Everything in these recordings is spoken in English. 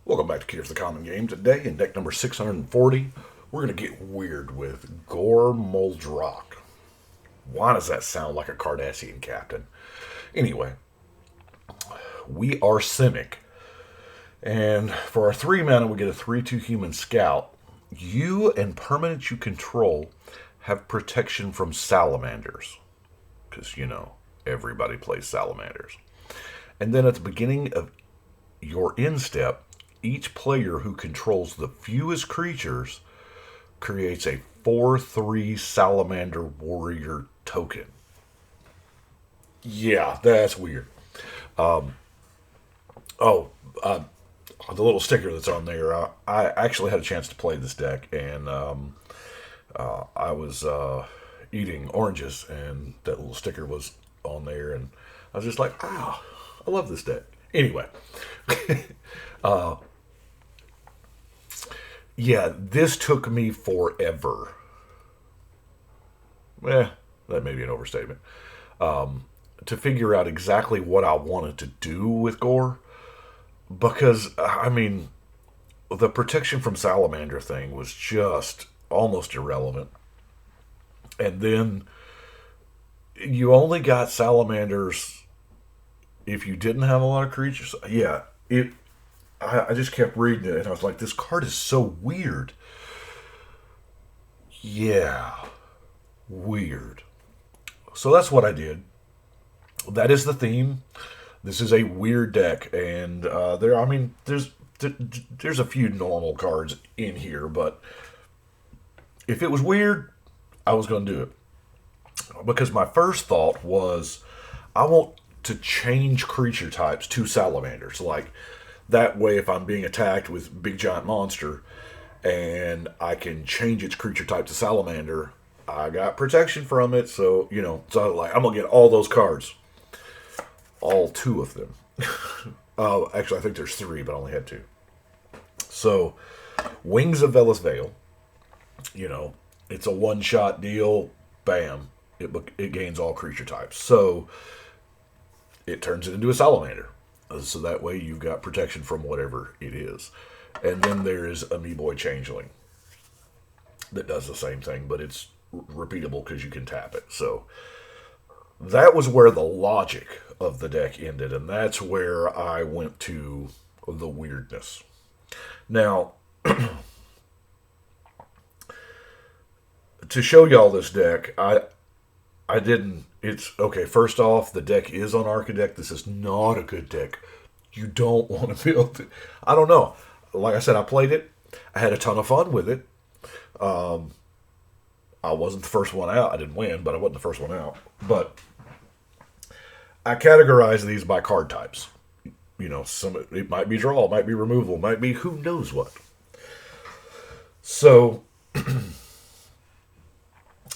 Welcome back to Curious the Common Game. Today, in deck number 640, we're going to get weird with Gore Muldrak. Why does that sound like a Cardassian captain? Anyway, we are Simic. And for our 3 mana, we get a 3/2 human scout. You and permanents you control have protection from salamanders. Because, everybody plays salamanders. And then at the beginning of your end step, each player who controls the fewest creatures creates a 4/3 salamander warrior token. Yeah, that's weird. The little sticker that's on there, I actually had a chance to play this deck, and I was eating oranges, and that little sticker was on there, and I was just like, I love this deck. Anyway, yeah, this took me forever. That may be an overstatement. To figure out exactly what I wanted to do with Gore. Because, the protection from salamander thing was just almost irrelevant. And then you only got salamanders if you didn't have a lot of creatures. Yeah, I just kept reading it, and I was like, this card is so weird. Yeah, weird. So that's what I did. That is the theme. This is a weird deck, and there's a few normal cards in here, but if it was weird, I was going to do it. Because my first thought was, I want to change creature types to salamanders. Like, that way, if I'm being attacked with big giant monster, and I can change its creature type to salamander, I got protection from it, so, I'm going to get all those cards. All 2 of them. Actually, I think there's 3, but I only had 2. So, Wings of Velas Vale. It's a one-shot deal. Bam. It gains all creature types. So, it turns it into a salamander. So that way you've got protection from whatever it is. And then there is Amoeboid Changeling that does the same thing, but it's repeatable because you can tap it. So, that was where the logic of the deck ended, and that's where I went to the weirdness. Now, to show y'all this deck, I didn't. It's okay. First off, the deck is on Architect. This is not a good deck. You don't want to build it. I don't know. Like I said, I played it. I had a ton of fun with it. I wasn't the first one out. I didn't win, but I wasn't the first one out. But I categorize these by card types. It might be draw, it might be removal, it might be who knows what. So,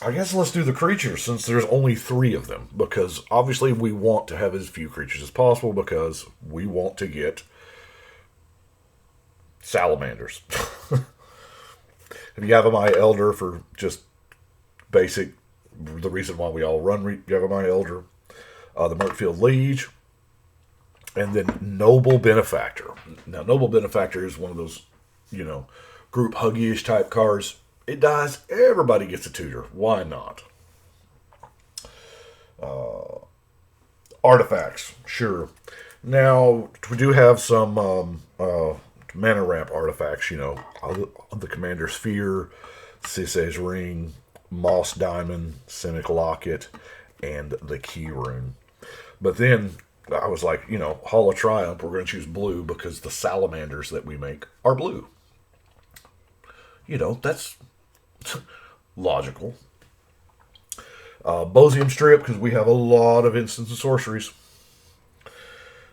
I guess let's do the creatures, since there's only 3 of them. Because obviously we want to have as few creatures as possible, because we want to get salamanders. If you have a My Elder for just basic, the reason why we all run Yavimaya Elder, the Merkfield Liege, and then Noble Benefactor. Now, Noble Benefactor is one of those, group huggy-ish type cards. It dies, everybody gets a tutor. Why not? Artifacts, sure. Now, we do have some mana ramp artifacts, the Commander's Sphere, Sisay's Ring, Moss Diamond, Cynic Locket, and the Key Rune. But then I was like, Hall of Triumph, we're going to choose blue because the salamanders that we make are blue. That's logical. Bosium Strip, because we have a lot of instants and sorceries.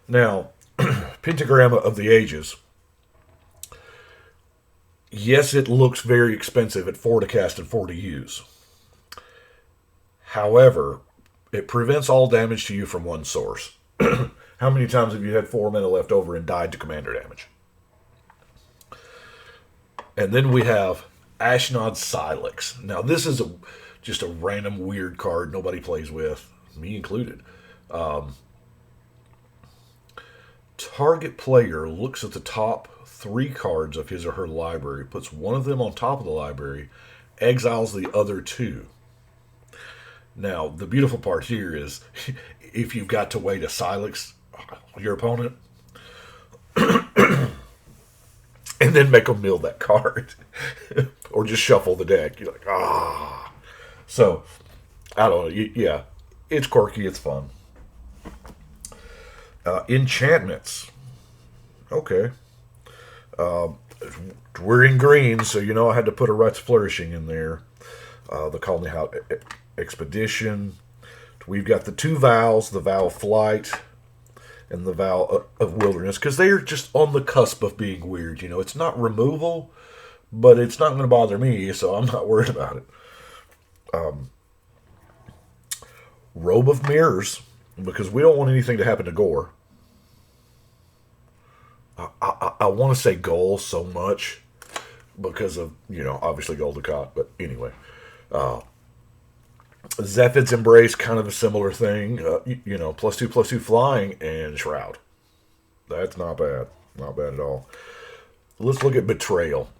Now, Pentagram of the Ages. Yes, it looks very expensive at 4 to cast and 4 to use. However, it prevents all damage to you from one source. How many times have you had 4 mana left over and died to commander damage? And then we have Ashnod Silex. Now, this is just a random weird card nobody plays with, me included. Target player looks at the top 3 cards of his or her library, puts one of them on top of the library, exiles the other 2. Now, the beautiful part here is if you've got to wait to silence your opponent and then make them mill that card or just shuffle the deck. You're like, ah. So, I don't know. Yeah, it's quirky. It's fun. Enchantments. Okay. We're in green, so I had to put a Rites of Flourishing in there. The Colony House Expedition. We've got the 2 vows, the vow of flight and the vow of wilderness, because they're just on the cusp of being weird. It's not removal, but it's not going to bother me, so I'm not worried about it. Robe of Mirrors, because we don't want anything to happen to Gore. I want to say Goal so much because of, obviously Goldacott, but anyway. Zephid's Embrace, kind of a similar thing. +2/+2 flying and Shroud. That's not bad. Not bad at all. Let's look at Betrayal.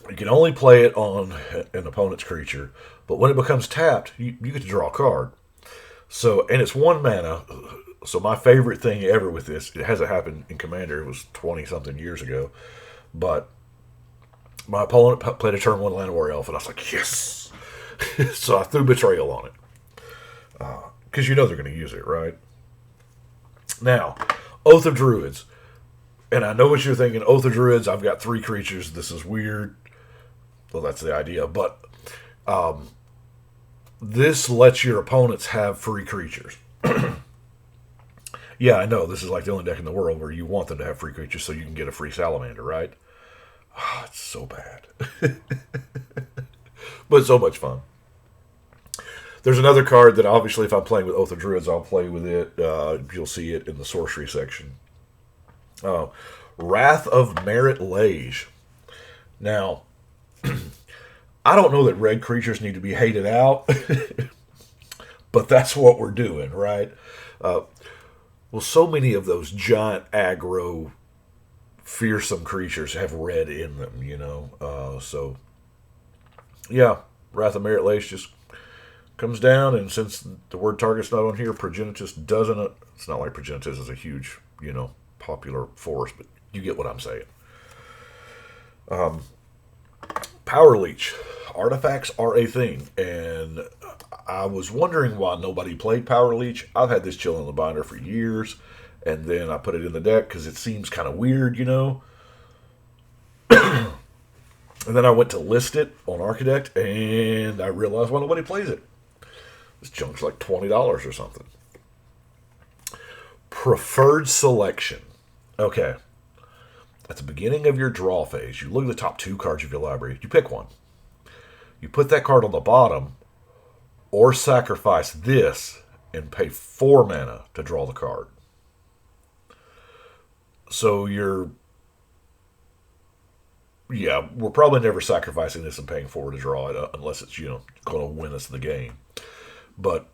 You can only play it on an opponent's creature, but when it becomes tapped, you get to draw a card. So, and it's 1 mana. So my favorite thing ever with this, it hasn't happened in Commander, it was 20-something years ago, but my opponent played a turn 1 Llanowar Elf, and I was like, yes! So I threw Betrayal on it. Because they're going to use it, right? Now, Oath of Druids. And I know what you're thinking, Oath of Druids, I've got 3 creatures, this is weird. Well, that's the idea, but this lets your opponents have free creatures. Yeah, I know, this is like the only deck in the world where you want them to have free creatures so you can get a free salamander, right? Oh, it's so bad. But so much fun. There's another card that obviously if I'm playing with Oath of Druids, I'll play with it. You'll see it in the sorcery section. Wrath of Merit Lage. Now, I don't know that red creatures need to be hated out, but that's what we're doing, right? Well, so many of those giant aggro, fearsome creatures have red in them, so, yeah, Wrath of Merit Lage just comes down, and since the word target's not on here, Progenitus doesn't. It's not like Progenitus is a huge, popular force, but you get what I'm saying. Power Leech. Artifacts are a thing, and I was wondering why nobody played Power Leech. I've had this chilling in the binder for years, and then I put it in the deck because it seems kind of weird, And then I went to list it on Architect, and I realized why nobody plays it. This junk's like $20 or something. Preferred Selection. Okay. At the beginning of your draw phase, you look at the top 2 cards of your library. You pick one. You put that card on the bottom, or sacrifice this and pay 4 mana to draw the card. So we're probably never sacrificing this and paying 4 to draw it unless it's, going to win us the game. But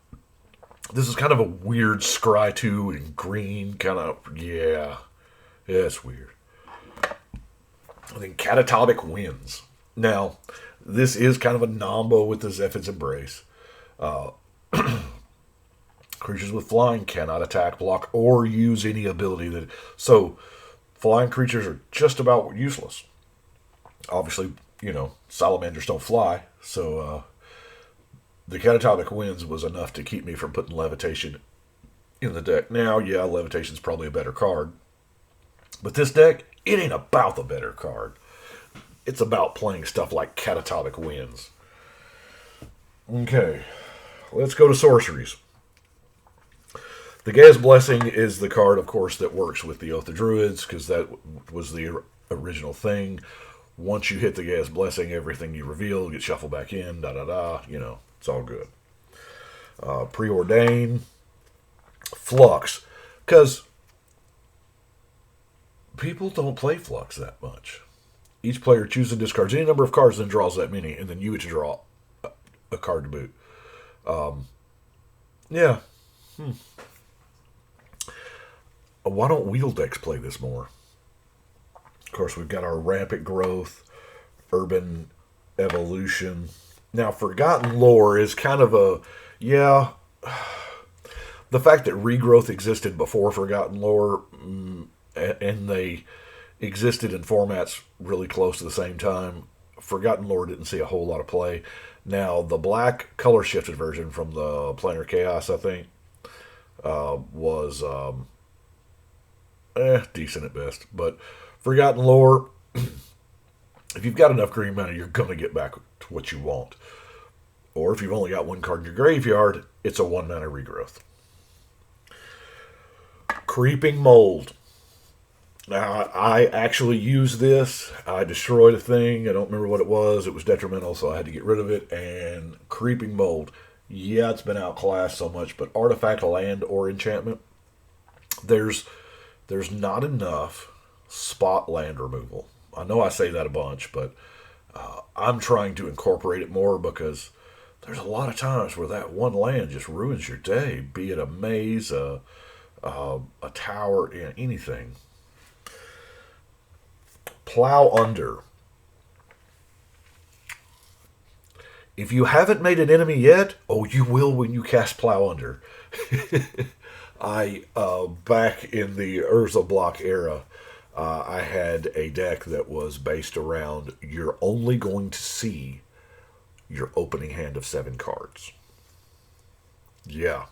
this is kind of a weird scry 2 in green, kind of, yeah, it's weird. And then Catatomic Winds. Now, this is kind of a nombo with the Zephid's Embrace. Creatures with flying cannot attack, block, or use any ability that... So, flying creatures are just about useless. Obviously, salamanders don't fly, so the Catatomic Winds was enough to keep me from putting Levitation in the deck. Now, yeah, Levitation's probably a better card. But this deck, it ain't about the better card. It's about playing stuff like Catatomic Winds. Okay, let's go to sorceries. The Gaea's Blessing is the card, of course, that works with the Oath of Druids, because that was the original thing. Once you hit the Gaea's Blessing, everything you reveal gets shuffled back in, it's all good. Preordain. Flux. Because people don't play Flux that much. Each player chooses and discards any number of cards, then draws that many, and then you get to draw a card to boot. Yeah. why don't wheel decks play this more? Of course, we've got our rampant growth, urban evolution. Now, Forgotten Lore is kind of a, yeah, the fact that regrowth existed before Forgotten Lore, and they existed in formats really close to the same time, Forgotten Lore didn't see a whole lot of play. Now, the black color shifted version from the Planar Chaos, I think, was decent at best. But Forgotten Lore, if you've got enough green mana, you're going to get back to what you want. Or if you've only got one card in your graveyard, it's a 1 mana regrowth. Creeping Mold. Now, I actually used this. I destroyed a thing. I don't remember what it was. It was detrimental, so I had to get rid of it. And Creeping Mold. Yeah, it's been outclassed so much, but artifact, land, or enchantment, there's not enough spot land removal. I know I say that a bunch, but I'm trying to incorporate it more because there's a lot of times where that one land just ruins your day, be it a maze, a tower, anything. Plow Under. If you haven't made an enemy yet, oh, you will when you cast Plow Under. Back in the Urza block era, I had a deck that was based around you're only going to see your opening hand of 7 cards. Yeah,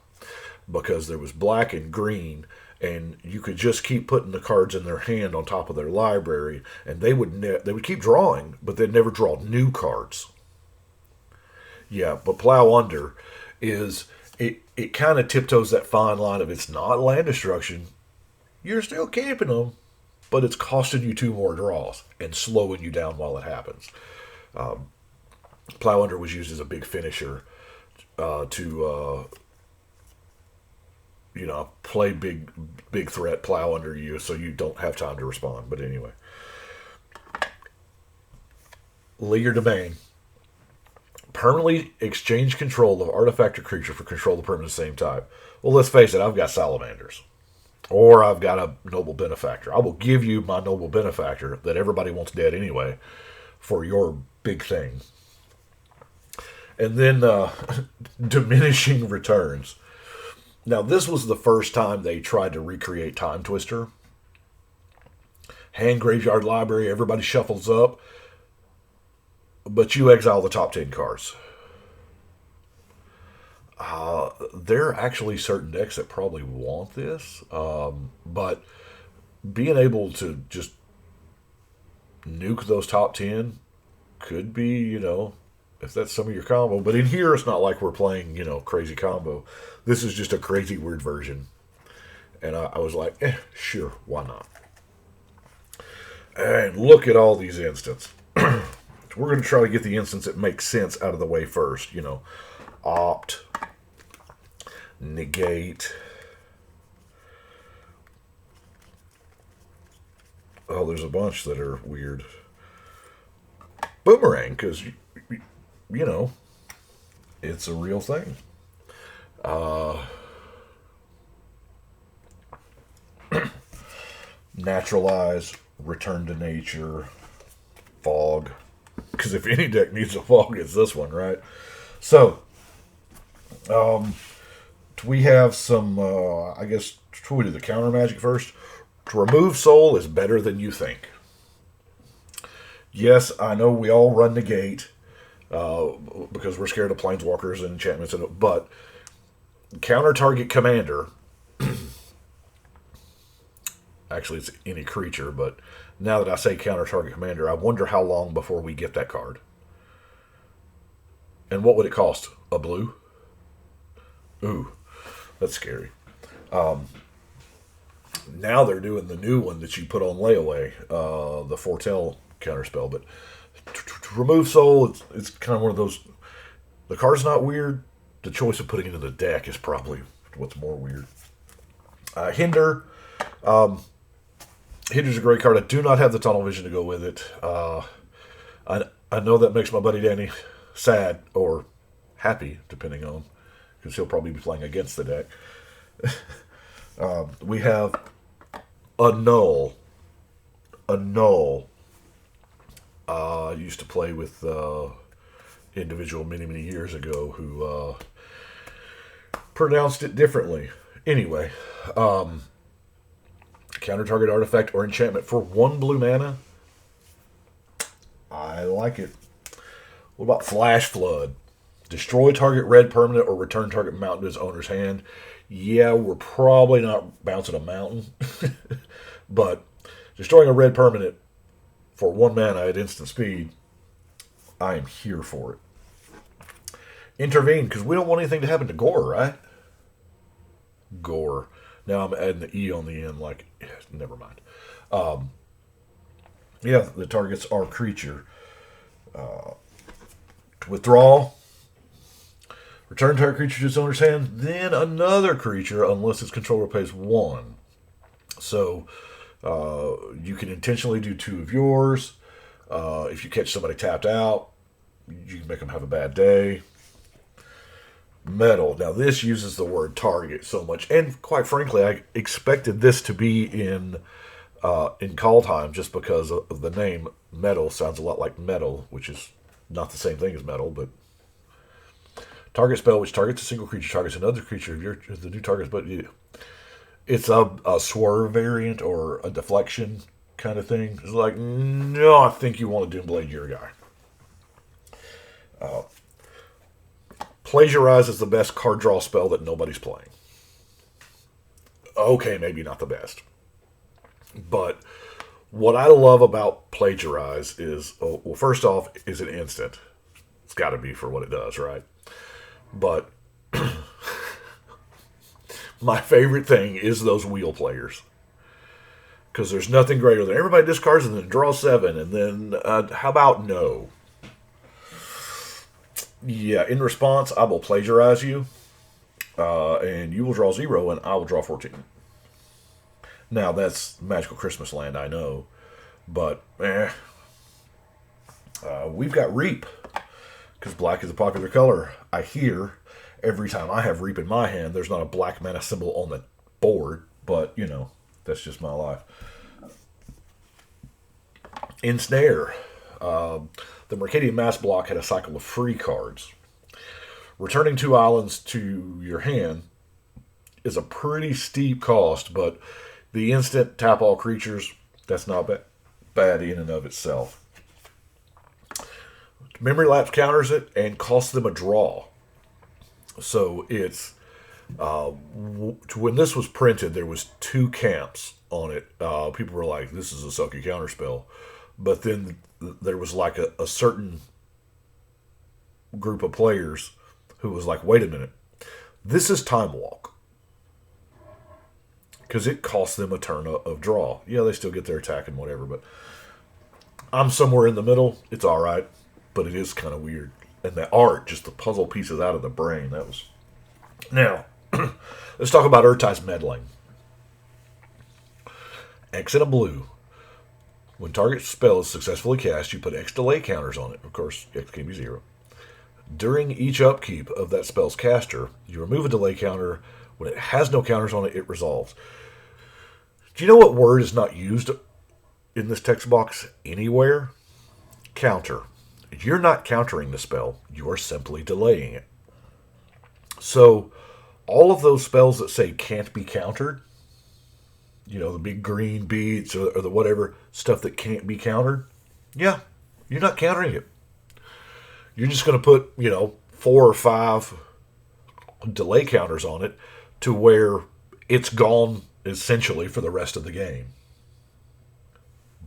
because there was black and green, and you could just keep putting the cards in their hand on top of their library, and they would keep drawing, but they'd never draw new cards. Yeah, but Plow Under is it kind of tiptoes that fine line of it's not land destruction. You're still keeping them, but it's costing you 2 more draws and slowing you down while it happens. Plow Under was used as a big finisher to play big threat, plow under you, so you don't have time to respond. But anyway, Leaguer Domain. Permanently exchange control of artifact or creature for control of the permanent of the same type. Well, let's face it, I've got salamanders. Or I've got a noble benefactor. I will give you my noble benefactor that everybody wants dead anyway for your big thing. And then diminishing returns. Now, this was the first time they tried to recreate Time Twister. Hand, graveyard, library, everybody shuffles up, but you exile the top 10 cards. There are actually certain decks that probably want this, but being able to just nuke those top 10 could be, if that's some of your combo. But in here, it's not like we're playing, crazy combo. This is just a crazy, weird version. And I was like, sure, why not? And look at all these instants. We're going to try to get the instance that makes sense out of the way first. Opt, negate. Oh, there's a bunch that are weird. Boomerang, because, it's a real thing. Naturalize, return to nature, fog. Because if any deck needs a fog, it's this one, right? So, we have some, should we do the counter magic first? To remove soul is better than you think. Yes, I know we all run negate because we're scared of planeswalkers and enchantments, but counter target commander, actually it's any creature, but now that I say counter target commander, I wonder how long before we get that card. And what would it cost? A blue? Ooh, that's scary. Now they're doing the new one that you put on layaway, the Foretell counterspell. But to remove soul, it's kind of one of those. The card's not weird. The choice of putting it in the deck is probably what's more weird. Hinder. Hinder's a great card. I do not have the tunnel vision to go with it. I know that makes my buddy Danny sad or happy, depending on, because he'll probably be playing against the deck. We have A null. A null. I used to play with individual many, many years ago who pronounced it differently. Anyway, counter target artifact or enchantment for 1 blue mana. I like it. What about Flash Flood? Destroy target red permanent or return target mountain to its owner's hand. Yeah, we're probably not bouncing a mountain. But destroying a red permanent for 1 mana at instant speed, I am here for it. Intervene, because we don't want anything to happen to Gore, right? Gore. Now I'm adding the E on the end, like, never mind. Yeah, the target's our creature. Withdraw. Return target creature to its owner's hand, then another creature unless its controller pays 1. So you can intentionally do 2 of yours. If you catch somebody tapped out, you can make them have a bad day. Metal. Now this uses the word target so much, and quite frankly, I expected this to be in call time just because of the name. Metal sounds a lot like metal, which is not the same thing as metal, but target spell which targets a single creature targets another creature of the new target's, but it's a swerve variant or a deflection kind of thing. It's like, no, I think you want to Doomblade your guy. Plagiarize is the best card draw spell that nobody's playing. Okay, maybe not the best. But what I love about Plagiarize is, well, first off, is it instant? It's got to be for what it does, right? But my favorite thing is those wheel players. Because there's nothing greater than everybody discards and then draw 7, and then how about no? Yeah, in response, I will plagiarize you, and you will draw 0, and I will draw 14. Now, that's Magical Christmas Land, I know, but we've got Reap, because black is a popular color. I hear every time I have Reap in my hand, there's not a black mana symbol on the board, but, you know, that's just my life. Ensnare. The Mercadian Mass block had a cycle of free cards. Returning 2 islands to your hand is a pretty steep cost, but the instant tap all creatures, that's not bad in and of itself. Memory Lapse counters it and costs them a draw. So it's when this was printed, there was 2 camps on it. People were like, this is a sucky counterspell. But then there was like a certain group of players who was like, wait a minute, this is Time Walk. Because it costs them a turn of draw. Yeah, they still get their attack and whatever, but I'm somewhere in the middle. It's all right, but it is kind of weird. And the art, just the puzzle pieces out of the brain, that was... Now, let's talk about Urtai's Meddling. X and a blue. When target spell is successfully cast, you put X delay counters on it. Of course, X can be 0. During each upkeep of that spell's caster, you remove a delay counter. When it has no counters on it, it resolves. Do you know what word is not used in this text box anywhere? Counter. You're not countering the spell. You are simply delaying it. So, all of those spells that say can't be countered, you know, the big green beats or the whatever stuff that can't be countered, yeah, you're not countering it. You're just going to put, 4 or 5 delay counters on it to where it's gone essentially for the rest of the game.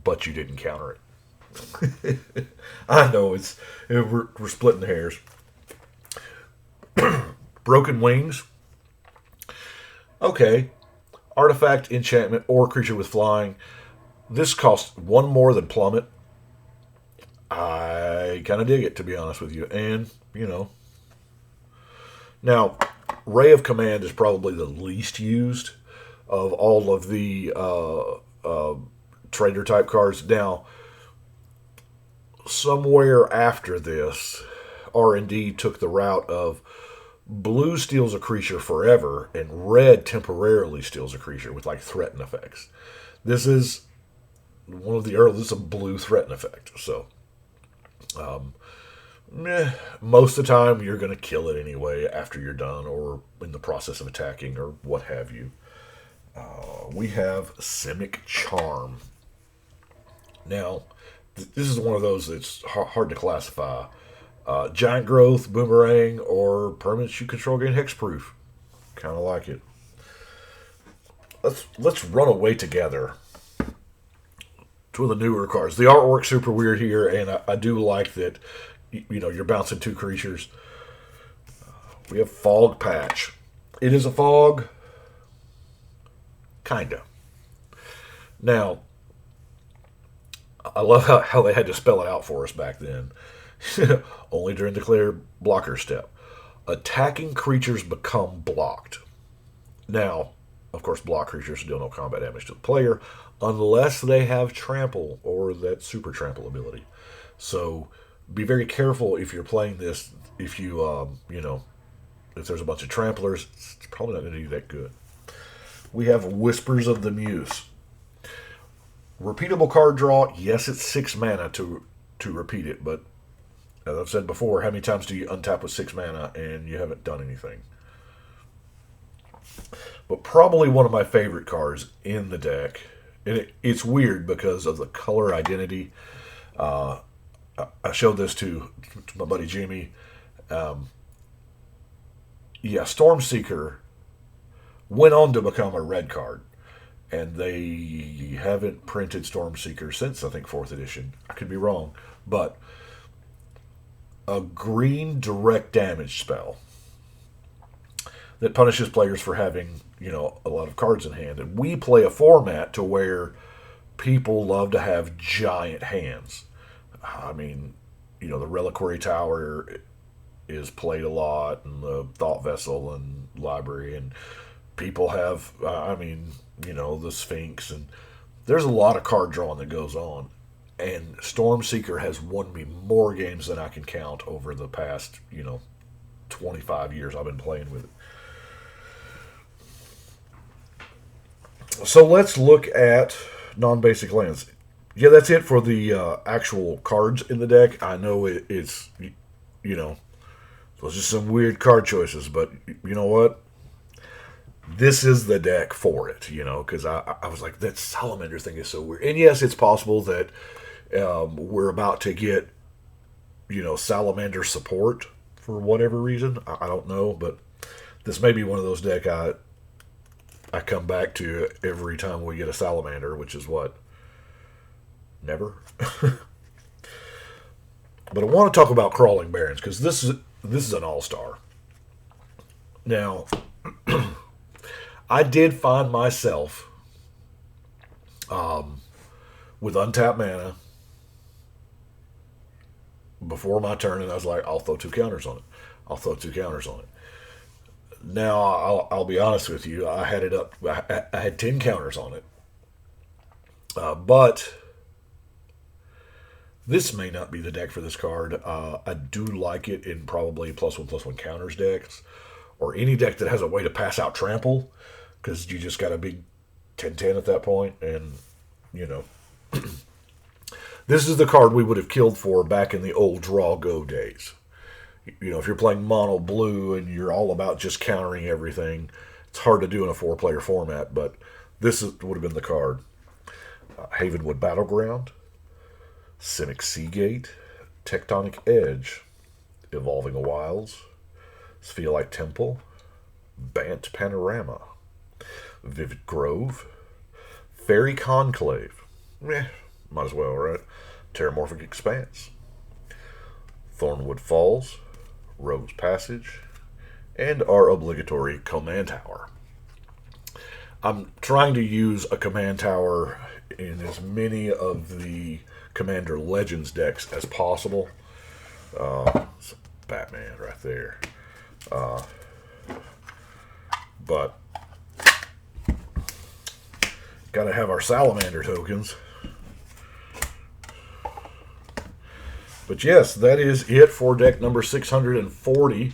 But you didn't counter it. I know we're splitting hairs. Broken Wings. Okay. Artifact, enchantment, or creature with flying. This costs 1 more than Plummet. I kind of dig it, to be honest with you. And, Now, Ray of Command is probably the least used of all of the trader type cards. Now, somewhere after this, R&D took the route of blue steals a creature forever and red temporarily steals a creature with like threaten effects. This is one of the early. This is a blue threaten effect. So, most of the time you're going to kill it anyway after you're done or in the process of attacking or what have you. We have Simic Charm. Now, this is one of those that's hard to classify. Giant Growth, Boomerang, or Permanents you control gain Hexproof. Kind of like it. Let's run away together. Two of the newer cards. The artwork's super weird here, and I do like that. You're bouncing two creatures. We have Fog Patch. It is a fog. Kinda. Now, I love how they had to spell it out for us back then. Only during the clear blocker step. Attacking creatures become blocked. Now, of course, block creatures deal no combat damage to the player unless they have trample or that super trample ability. So be very careful if you're playing this. If you, if there's a bunch of tramplers, it's probably not going to do that good. We have Whispers of the Muse. Repeatable card draw. Yes, it's 6 mana to repeat it, but as I've said before, how many times do you untap with 6 mana and you haven't done anything? But probably one of my favorite cards in the deck, and it's weird because of the color identity. I showed this to my buddy Jimmy. Stormseeker went on to become a red card, and they haven't printed Stormseeker since, I think, 4th edition. I could be wrong, but a green direct damage spell that punishes players for having, a lot of cards in hand. And we play a format to where people love to have giant hands. I mean, the Reliquary Tower is played a lot, and the Thought Vessel and Library, and people have, the Sphinx, and there's a lot of card drawing that goes on. And Stormseeker has won me more games than I can count over the past, 25 years I've been playing with it. So let's look at non-basic lands. Yeah, that's it for the actual cards in the deck. I know it's, those are some weird card choices, but you know what? This is the deck for it, because I was like, that salamander thing is so weird. And yes, it's possible that we're about to get, salamander support for whatever reason. I don't know, but this may be one of those decks I come back to every time we get a salamander, which is what? Never? But I want to talk about Crawling Barrens, because this is an all-star. Now, I did find myself with untapped mana before my turn, and I was like, I'll throw 2 counters on it. Now, I'll be honest with you, I had it up. I had 10 counters on it. But this may not be the deck for this card. I do like it in probably +1/+1 counters decks, or any deck that has a way to pass out trample, because you just got a big 10/10 at that point, and, this is the card we would have killed for back in the old draw go days. If you're playing mono blue and you're all about just countering everything, it's hard to do in a 4-player format, but this would have been the card. Havenwood Battleground, Simic Seagate, Tectonic Edge, Evolving Wilds, Spheolite Temple, Bant Panorama, Vivid Grove, Fairy Conclave, might as well, right? Terramorphic Expanse, Thornwood Falls, Rogue's Passage, and our obligatory Command Tower. I'm trying to use a Command Tower in as many of the Commander Legends decks as possible. It's Batman right there. But gotta have our salamander tokens. But yes, that is it for deck number 640.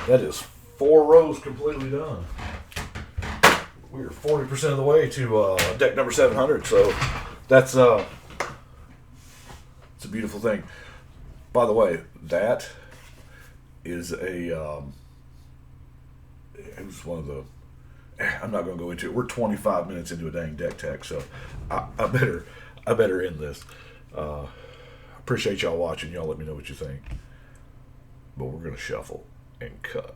That is 4 rows completely done. we're 40% of the way to deck number 700, so that's it's a beautiful thing. By the way, that is a it was one of the. I'm not going to go into it. We're 25 minutes into a dang deck tech, so I better end this. Appreciate y'all watching. Y'all let me know what you think. But we're going to shuffle and cut.